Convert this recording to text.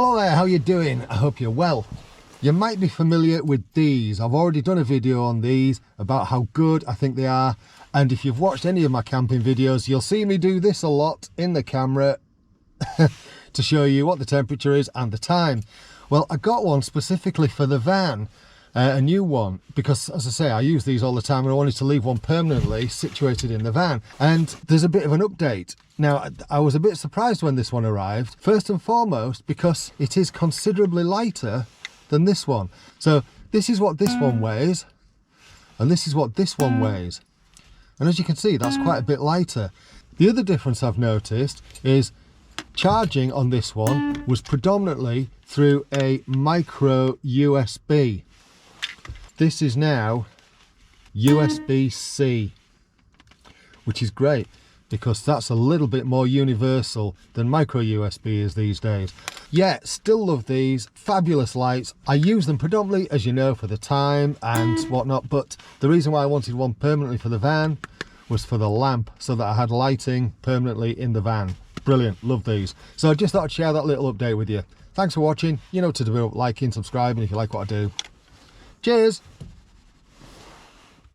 Hello there, how you doing? I hope you're well. You might be familiar with these. I've already done a video on these about how good I think they are, and if you've watched any of my camping videos, you'll see me do this a lot in the camera to show you what the temperature is and the time. Well, I got one specifically for the van, a new one, because as I say, I use these all the time and I wanted to leave one permanently situated in the van. And there's a bit of an update. Now, I was a bit surprised when this one arrived, first and foremost because it is considerably lighter than this one. So this is what this one weighs, and this is what this one weighs. And as you can see, that's quite a bit lighter. The other difference I've noticed is charging on this one was predominantly through a micro USB. This is now USB-C, which is great because that's a little bit more universal than micro USB is these days. Yeah, still love these, fabulous lights. I use them predominantly, as you know, for the time and whatnot, but the reason why I wanted one permanently for the van was for the lamp, so that I had lighting permanently in the van. Brilliant, love these. So I just thought I'd share that little update with you. Thanks for watching. You know what to do, liking, subscribing if you like what I do. Cheers!